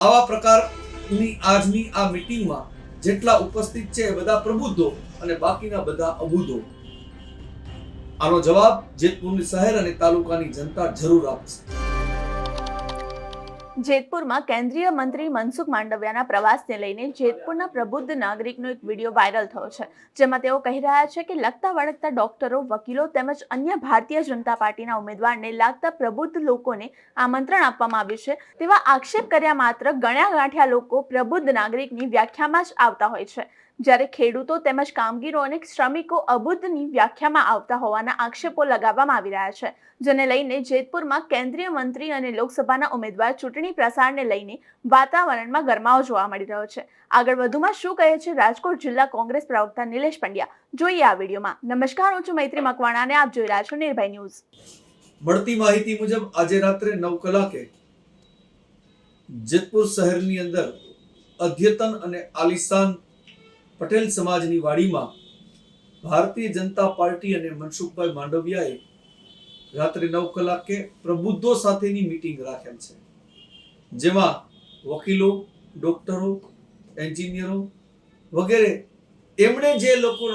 આવા પ્રકારની આજની આ મીટિંગમાં જેટલા ઉપસ્થિત છે એ બધા પ્રબુદ્ધો અને બાકીના બધા અબુધો. આનો જવાબ જેતપુરની શહેર અને તાલુકાની જનતા જરૂર આપશે. જેતપુરમાં કેન્દ્રીય મંત્રી મનસુખ માંડવિયાના પ્રવાસને લઈને જેતપુરના પ્રબુદ્ધ નાગરિકનો એક વિડીયો વાયરલ થયો છે, જેમાં તેઓ કહી રહ્યા છે કે લગતા વળગતા ડોક્ટરો, વકીલો તેમજ અન્ય ભારતીય જનતા પાર્ટીના ઉમેદવારને લાગતા પ્રબુદ્ધ લોકોને આમંત્રણ આપવામાં આવ્યું છે. તેવા આક્ષેપ કર્યા માત્ર ગણ્યા ગાંઠ્યા લોકો પ્રબુદ્ધ નાગરિકની વ્યાખ્યામાં જ આવતા હોય છે, જ્યારે ખેડૂતો તેમજ કામગીરો અને શ્રમિકો અબુદ્ધની વ્યાખ્યામાં આવતા હોવાના આક્ષેપો લગાવવામાં આવી રહ્યા છે, જેને લઈને જેતપુરમાં કેન્દ્રીય મંત્રી અને લોકસભાના ઉમેદવાર ચૂંટણી પ્રચારને લઈને વાતાવરણમાં ગરમાવો જોવા મળી રહ્યો છે. આગળ વધુમાં શું કહે છે રાજકોટ જિલ્લા કોંગ્રેસ પ્રવક્તા નિલેશ પંડ્યા, જોઈએ આ વિડીયોમાં. નમસ્કાર, હું છું મૈત્રી મકવાણા અને આપ જોઈ રહ્યા છો નિર્ભય ન્યૂઝ. મળતી માહિતી મુજબ આજે રાત્રે 9 કલાકે જેતપુર શહેરની અંદર અદ્યતન અને આલિશાન પટેલ સમાજની વાડીમાં ભારતીય જનતા પાર્ટી અને મનસુખભાઈ માંડવિયાએ રાત્રે 9 કલાકે પ્રબુદ્ધો સાથેની મીટિંગ રાખેલ છે, જેમાં વકીલો, ડોક્ટરો, એન્જિનિયરો વગેરે એમણે જે લોકો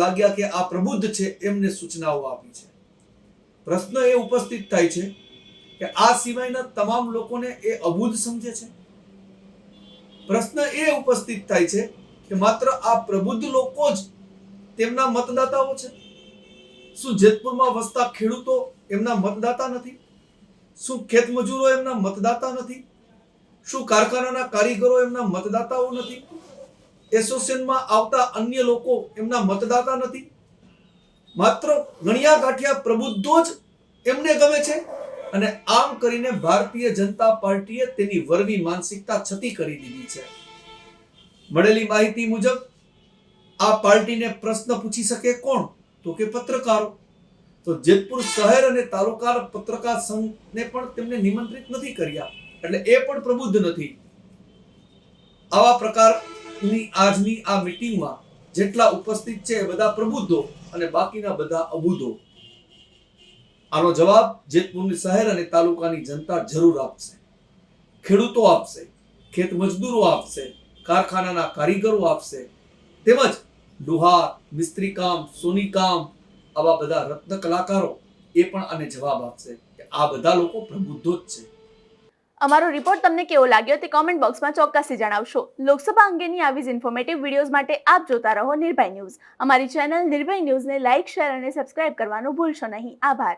લાગ્યા કે આ પ્રબુદ્ધ છે એમને સૂચનાઓ આપી છે. પ્રશ્ન એ ઉપસ્થિત થાય છે કે આ સિવાયના તમામ લોકોને એ અબુદ્ધ સમજે છે. પ્રશ્ન એ ઉપસ્થિત થાય છે કે માત્ર આ પ્રબુદ્ધ લોકો જ તેમના મતદાતાઓ છે. શું જેતપુરમાં વસતા ખેડૂતો એમના મતદાતા નથી? શું ખેતમજૂરો એમના મતદાતા નથી? શું કારખાનાના કારીગરો એમના મતદાતાઓ નથી? એસોસિએશનમાં આવતા અન્ય લોકો એમના મતદાતા નથી? માત્ર ગણ્યા ગાંઠ્યા પ્રબુદ્ધો જ એમને ગમે છે, અને આમ કરીને ભારતીય જનતા પાર્ટીએ તેની વરવી માનસિકતા છતી કરી દીધી છે. મળેલી માહિતી મુજબ આ પાર્ટીને પ્રશ્ન પૂછી શકે કોણ? તો કે પત્રકારો. તો જેતપુર શહેર અને તાલુકા પત્રકાર સંઘને પણ તેમને નિમંત્રિત નથી કર્યા, એટલે એ પણ પ્રબુદ્ધ નથી. આવા પ્રકારની આજની આ મીટિંગમાં જેટલા ઉપસ્થિત છે એ બધા પ્રબુદ્ધો અને બાકીના બધા અબુધો. આનો જવાબ જેતપુરની શહેર અને તાલુકાની જનતા જરૂર આપશે. ખેડૂતો આપશે, ખેત મજદૂરો આપશે, કારખાનાના કારીગરો આપશે, તેમજ લુહાર, મિસ્ત્રી કામ, સોની કામ, આવા બધા રત્ન કલાકારો એ પણ આને જવાબ આપશે કે આ બધા લોકો પ્રબુદ્ધો જ છે. અમારો રિપોર્ટ તમને કેવો લાગ્યો તે કોમેન્ટ બોક્સમાં ચોક્કસથી જણાવશો. લોકસભા અંગેની આવી જ ઇન્ફોર્મેટિવ વિડીયોઝ માટે આપ જોતા રહો નિર્ભય ન્યૂઝ. અમારી ચેનલ નિર્ભય ન્યૂઝને લાઇક, શેર અને સબસ્ક્રાઇબ કરવાનું ભૂલશો નહીં. આભાર.